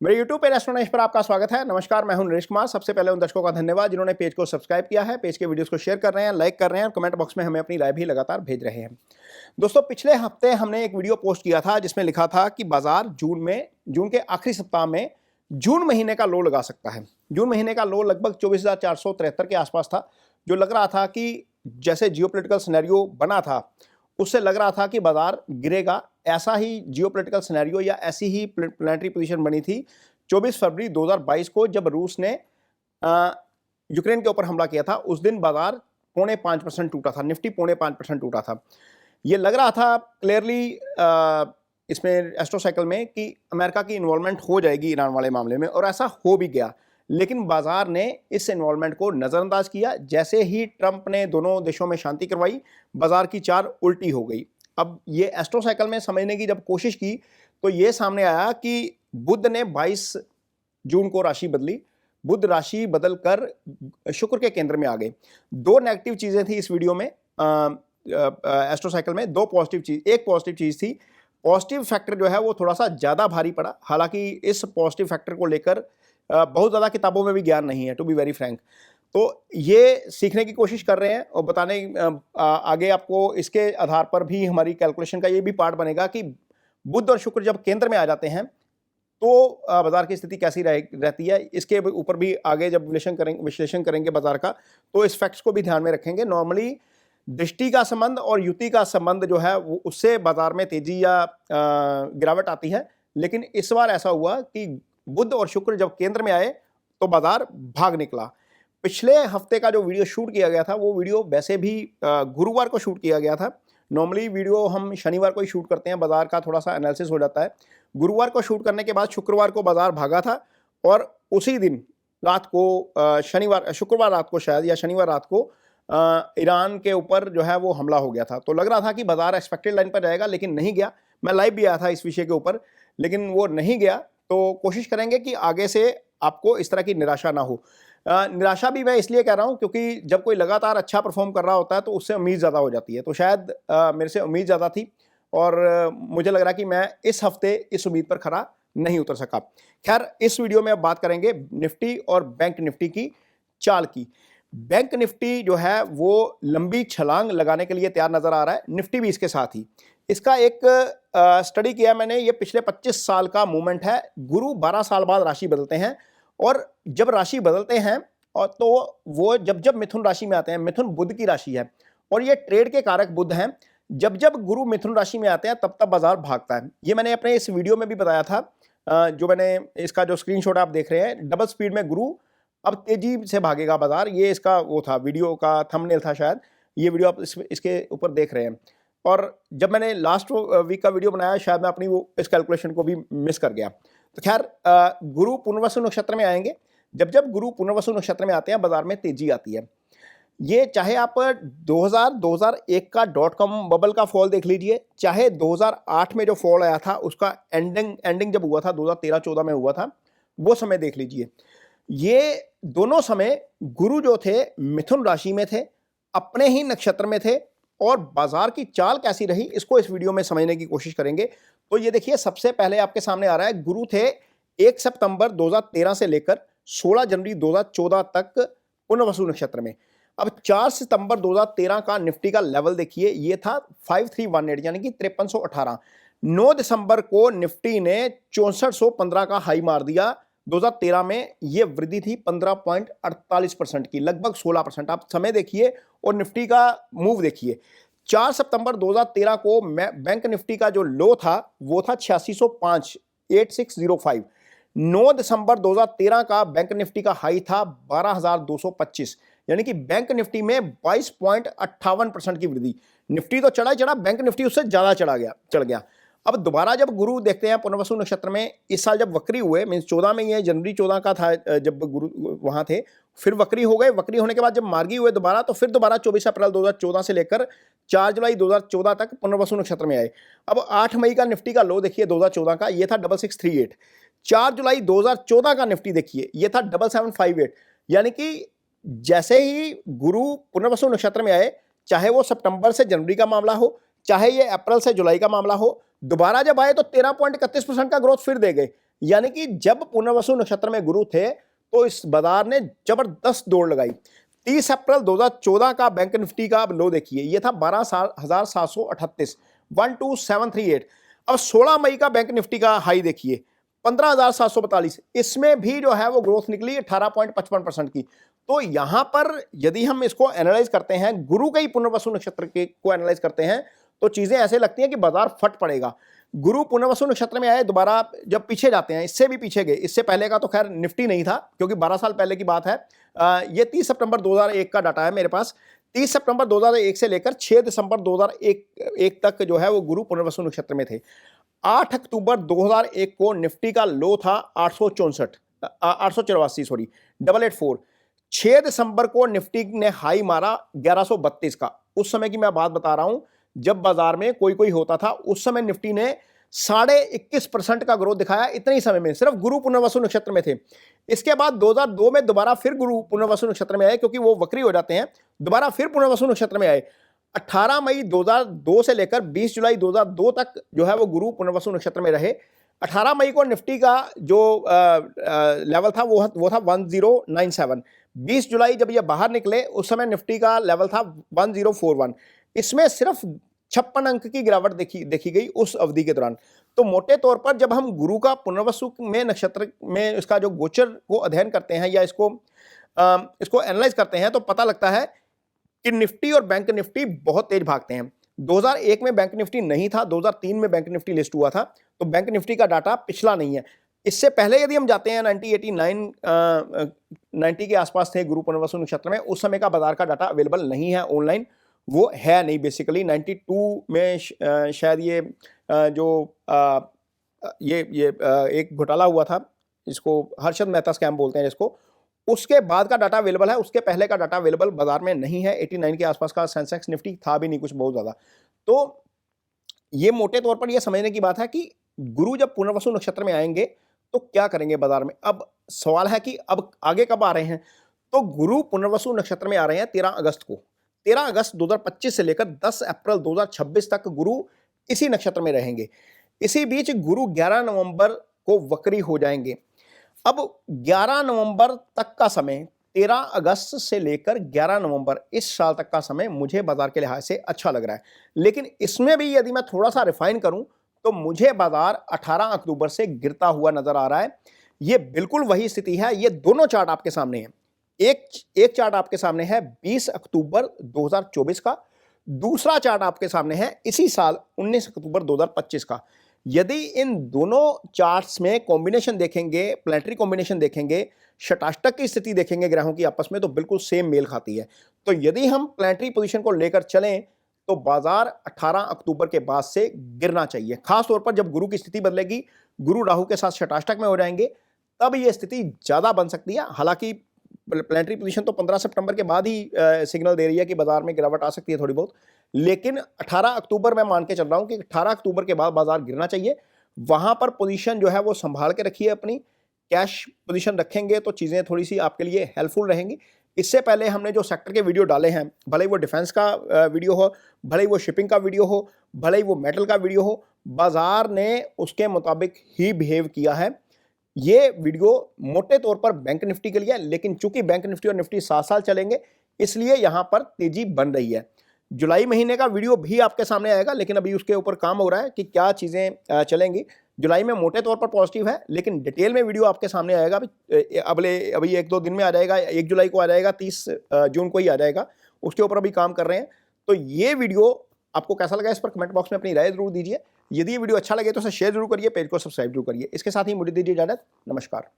मेरे YouTube पे restaurant पर आपका स्वागत है। नमस्कार, मैं हूं नरेश कुमार। सबसे पहले उन दर्शकों का धन्यवाद जिन्होंने पेज को सब्सक्राइब किया है, पेज के वीडियोस को शेयर कर रहे हैं, लाइक कर रहे हैं और कमेंट बॉक्स में हमें अपनी राय भी लगातार भेज रहे हैं। दोस्तों, पिछले हफ्ते हमने एक वीडियो पोस्ट किया था जिसमें लिखा था कि बाजार जून के आखिरी सप्ताह में जून महीने का लो लगा सकता है। जून महीने का लो लगभग 24,473 के आसपास था, जो लग रहा था कि जैसे जियोपॉलिटिकल सिनेरियो बना था उससे लग रहा था कि बाजार गिरेगा। ऐसा ही जियोपॉलिटिकल सिनेरियो या ऐसी ही प्लानिटरी पोजीशन बनी थी 24 फरवरी 2022 को, जब रूस ने यूक्रेन के ऊपर हमला किया था। उस दिन बाजार 0.5% टूटा था, निफ्टी 0.5% टूटा था। ये लग रहा था क्लियरली इसमें एस्ट्रोसाइकिल में कि अमेरिका की इन्वॉल्वमेंट हो जाएगी ईरान वाले मामले में, और ऐसा हो भी गया। लेकिन बाजार ने इस इन्वॉल्वमेंट को नज़रअंदाज किया। जैसे ही ट्रंप ने दोनों देशों में शांति करवाई, बाजार की चाल उल्टी हो गई। अब ये एस्ट्रोसाइकिल में समझने की जब कोशिश की तो ये सामने आया कि बुध ने 22 जून को राशि बदली। बुध राशि बदलकर शुक्र के केंद्र में आ गए। दो नेगेटिव चीजें थी इस वीडियो में, एस्ट्रोसाइकिल में। दो पॉजिटिव चीज, एक पॉजिटिव चीज थी। पॉजिटिव फैक्टर जो है वो थोड़ा सा ज्यादा भारी पड़ा। हालांकि इस पॉजिटिव फैक्टर को लेकर बहुत ज्यादा किताबों में भी ज्ञान नहीं है, टू बी वेरी फ्रैंक। तो ये सीखने की कोशिश कर रहे हैं और बताने आगे आपको इसके आधार पर भी हमारी कैलकुलेशन का ये भी पार्ट बनेगा कि बुध और शुक्र जब केंद्र में आ जाते हैं तो बाजार की स्थिति कैसी रहती है। इसके ऊपर भी आगे जब विश्लेषण करेंगे बाजार का, तो इस फैक्ट्स को भी ध्यान में रखेंगे। नॉर्मली दृष्टि का संबंध और युति का संबंध जो है वो उससे बाजार में तेजी या गिरावट आती है। लेकिन इस बार ऐसा हुआ कि बुध और शुक्र जब केंद्र में आए तो बाजार भाग निकला। पिछले हफ्ते का जो वीडियो शूट किया गया था वो वीडियो वैसे भी गुरुवार को शूट किया गया था। नॉर्मली वीडियो हम शनिवार को ही शूट करते हैं, बाजार का थोड़ा सा एनालिसिस हो जाता है। गुरुवार को शूट करने के बाद शुक्रवार को बाजार भागा था और उसी दिन रात को शुक्रवार रात को शायद या शनिवार रात को ईरान के ऊपर जो है वो हमला हो गया था। तो लग रहा था कि बाजार एक्सपेक्टेड लाइन पर जाएगा, लेकिन नहीं गया। मैं लाइव भी आया था इस विषय के ऊपर, लेकिन वो नहीं गया। तो कोशिश करेंगे कि आगे से आपको इस तरह की निराशा ना हो। निराशा भी मैं इसलिए कह रहा हूं क्योंकि जब कोई लगातार अच्छा परफॉर्म कर रहा होता है तो उससे उम्मीद ज़्यादा हो जाती है। तो शायद मेरे से उम्मीद ज़्यादा थी और मुझे लग रहा है कि मैं इस हफ्ते इस उम्मीद पर खरा नहीं उतर सका। खैर, इस वीडियो में अब बात करेंगे निफ्टी और बैंक निफ्टी की चाल की। बैंक निफ्टी जो है वो लंबी छलांग लगाने के लिए तैयार नजर आ रहा है, निफ्टी भी इसके साथ ही। इसका एक स्टडी किया मैंने, ये पिछले 25 साल का मूवमेंट है। गुरु 12 साल बाद राशि बदलते हैं और जब राशि बदलते हैं और तो वो जब जब मिथुन राशि में आते हैं, मिथुन बुध की राशि है और ये ट्रेड के कारक बुध हैं। जब जब गुरु मिथुन राशि में आते हैं तब तब बाजार भागता है। ये मैंने अपने इस वीडियो में भी बताया था। जो मैंने इसका जो स्क्रीनशॉट आप देख रहे हैं, डबल स्पीड में गुरु अब तेजी से भागेगा बाजार। ये इसका वो था, वीडियो का थंबनेल था शायद। ये वीडियो आप इसके ऊपर देख रहे हैं। और जब मैंने लास्ट वीक का वीडियो बनाया, शायद मैं अपनी वो इस कैलकुलेशन को भी मिस कर गया। तो खैर, गुरु पुनर्वसु नक्षत्र में आएंगे। जब जब गुरु पुनर्वसु नक्षत्र में आते हैं बाजार में तेजी आती है। ये चाहे आप 2001 का .com बबल का फॉल देख लीजिए, चाहे 2008 में जो फॉल आया था उसका एंडिंग जब हुआ था 2013-14 में हुआ था, वो समय देख लीजिए। ये दोनों समय गुरु जो थे मिथुन राशि में थे, अपने ही नक्षत्र में थे, और बाजार की चाल कैसी रही इसको इस वीडियो में समझने की कोशिश करेंगे। तो ये देखिए, सबसे पहले आपके सामने आ रहा है, गुरु थे 1 सितंबर 2013 से लेकर 16 जनवरी 2014 तक पुनर्वसु नक्षत्र में। अब 4 सितंबर 2013 का निफ्टी का लेवल देखिए, ये था 5318 यानी कि 5318। 9 दिसंबर को निफ्टी ने 6415 का हाई मार दिया। 2013 में ये वृद्धि थी 15.48% की, लगभग 16%। आप समय देखिए और निफ्टी का मूव देखिए। 4 सितंबर 2013 को बैंक निफ्टी का जो लो था वो था 8605, 8605। 9 दिसंबर 2013 का बैंक निफ्टी का हाई था 12225, यानी कि बैंक निफ्टी में 22.58% की वृद्धि। निफ्टी तो चढ़ा ही चढ़ा, बैंक निफ्टी उससे ज्यादा चढ़ गया। अब दोबारा जब गुरु देखते हैं पुनर्वसु नक्षत्र में, इस साल जब वक्री हुए, मीन्स 14 में, ये जनवरी 14 का था जब गुरु वहां थे, फिर वक्री हो गए। वक्री होने के बाद जब मार्गी हुए दोबारा, तो फिर दोबारा 24 अप्रैल 2014 से लेकर 4 जुलाई 2014 तक पुनर्वसु नक्षत्र में आए। अब 8 मई का निफ्टी का लो देखिए 2014 का, ये था 6638। 4 जुलाई 2014 का निफ्टी देखिए, ये था 7758। यानी कि जैसे ही गुरु पुनर्वसु नक्षत्र में आए, चाहे वो सितंबर से जनवरी का मामला हो, चाहे ये अप्रैल से जुलाई का मामला हो, दोबारा जब आए तो 13.31% का ग्रोथ फिर दे गए। यानी कि जब पुनर्वसु नक्षत्र में गुरु थे तो इस बाजार ने जबरदस्त दौड़ लगाई। 30 अप्रैल 2014 का बैंक निफ्टी का लो देखिए, ये था 12,738, 12738। अब 16 मई का बैंक निफ्टी का हाई देखिए 15,742, इसमें भी जो है वो ग्रोथ निकली 18.55% की। तो यहां पर यदि हम इसको एनालाइज करते हैं, गुरु के ही पुनर्वसु नक्षत्र के को एनालाइज करते हैं, तो चीजें ऐसे लगती हैं कि बाजार फट पड़ेगा। गुरु पुनर्वसु नक्षत्र में आए, दोबारा जब पीछे जाते हैं, इससे भी पीछे गए, इससे पहले का तो खैर निफ्टी नहीं था क्योंकि 12 साल पहले की बात है। ये 30 सितंबर 2001 का डाटा है मेरे पास। 30 सितंबर 2001 से लेकर 6 दिसंबर 2001 तक जो है वो गुरु पुनर्वसु नक्षत्र में थे। 8 अक्टूबर 2001 को निफ्टी का लो था 884 सॉरी 884। 6 दिसंबर को निफ्टी ने हाई मारा 1132 का। उस समय की मैं बात बता रहा हूं जब बाजार में कोई होता था, उस समय निफ्टी ने 21.5% का ग्रोथ दिखाया इतने ही समय में, सिर्फ गुरु पुनर्वसु नक्षत्र में थे। इसके बाद 2002 में दोबारा फिर गुरु पुनर्वसु नक्षत्र में आए, क्योंकि वो वक्री हो जाते हैं, दोबारा फिर पुनर्वसु नक्षत्र में आए। 18 मई 2002 से लेकर 20 जुलाई 2002 तक जो है वो गुरु पुनर्वसु नक्षत्र में रहे। 18 मई को निफ्टी का जो लेवल था वो था 1097। 20 जुलाई जब ये बाहर निकले उस समय निफ्टी का लेवल था 1041। इसमें सिर्फ 56 अंक की गिरावट देखी गई उस अवधि के दौरान। तो मोटे तौर पर जब हम गुरु का पुनर्वसु में नक्षत्र में इसका जो गोचर को अध्ययन करते हैं या इसको एनालाइज करते हैं, तो पता लगता है कि निफ्टी और बैंक निफ्टी बहुत तेज भागते हैं। 2001 में बैंक निफ्टी नहीं था, 2003 में बैंक निफ्टी लिस्ट हुआ था, तो बैंक निफ्टी का डाटा पिछला नहीं है। इससे पहले यदि हम जाते हैं 90 के आसपास थे गुरु पुनर्वसु नक्षत्र में, उस समय का बाजार का डाटा अवेलेबल नहीं है ऑनलाइन, वो है नहीं बेसिकली। 92 में शायद ये एक घोटाला हुआ था, इसको हर्षद मेहता स्कैम बोलते हैं जिसको, उसके बाद का डाटा अवेलेबल है, उसके पहले का डाटा अवेलेबल बाजार में नहीं है। 89 के आसपास का सेंसेक्स निफ्टी था भी नहीं कुछ बहुत ज्यादा। तो ये मोटे तौर पर यह समझने की बात है कि गुरु जब पुनर्वसु नक्षत्र में आएंगे तो क्या करेंगे बाजार में। अब सवाल है कि अब आगे कब आ रहे हैं, तो गुरु पुनर्वसु नक्षत्र में आ रहे हैं 13 अगस्त को। 13 अगस्त 2025 से लेकर 10 अप्रैल 2026 तक गुरु इसी नक्षत्र में रहेंगे। इसी बीच गुरु 11 नवंबर को वक्री हो जाएंगे। अब 11 नवंबर तक का समय, 13 अगस्त से लेकर 11 नवंबर इस साल तक का समय मुझे बाजार के लिहाज से अच्छा लग रहा है। लेकिन इसमें भी यदि मैं थोड़ा सा रिफाइन करूं तो मुझे बाजार 18 अक्टूबर से गिरता हुआ नजर आ रहा है। यह बिल्कुल वही स्थिति है। ये दोनों चार्ट आपके सामने हैं। एक चार्ट आपके सामने है 20 अक्टूबर 2024 का, दूसरा चार्ट आपके सामने है इसी साल 19 अक्टूबर 2025 का। यदि इन दोनों चार्ट्स में कॉम्बिनेशन देखेंगे, प्लैनेटरी कॉम्बिनेशन देखेंगे, शटाष्टक की स्थिति देखेंगे ग्रहों की आपस में, तो बिल्कुल सेम मेल खाती है। तो यदि हम प्लैनेटरी पोजीशन को लेकर चलें तो बाजार 18 अक्टूबर के बाद से गिरना चाहिए। खास तौर पर जब गुरु की स्थिति बदलेगी, गुरु राहु के साथ शटाष्टक में हो जाएंगे, तब यह स्थिति ज्यादा बन सकती है। हालांकि प्लैनेटरी पोजीशन तो 15 सितंबर के बाद ही सिग्नल दे रही है कि बाजार में गिरावट आ सकती है थोड़ी बहुत, लेकिन 18 अक्टूबर मैं मान के चल रहा हूं कि 18 अक्टूबर के बाद बाजार गिरना चाहिए। वहां पर पोजीशन जो है वो संभाल के रखिए, अपनी कैश पोजीशन रखेंगे तो चीजें थोड़ी सी आपके लिए हेल्पफुल रहेंगी। इससे पहले हमने जो सेक्टर के वीडियो डाले हैं, भले ही वो डिफेंस का वीडियो हो, भले ही वो शिपिंग का वीडियो हो, भले ही वो मेटल का वीडियो हो, बाजार ने उसके मुताबिक ही बिहेव किया है। ये वीडियो मोटे तौर पर बैंक निफ्टी के लिए, लेकिन चूंकि बैंक निफ्टी और निफ्टी साथ साथ चलेंगे इसलिए यहां पर तेजी बन रही है। जुलाई महीने का वीडियो भी आपके सामने आएगा, लेकिन अभी उसके ऊपर काम हो रहा है कि क्या चीजें चलेंगी। जुलाई में मोटे तौर पर पॉजिटिव है, लेकिन डिटेल में वीडियो आपके सामने आएगा। अभी 1-2 दिन में आ जाएगा, 1 जुलाई को आ जाएगा, 30 जून को ही आ जाएगा, उसके ऊपर अभी काम कर रहे हैं। तो ये वीडियो आपको कैसा लगा इस पर कमेंट बॉक्स में अपनी राय जरूर दीजिए। यदि ये वीडियो अच्छा लगे तो उसे शेयर जरूर करिए, पेज को सब्सक्राइब जरूर करिए। इसके साथ ही मुझे दीजिए इजाजत। नमस्कार।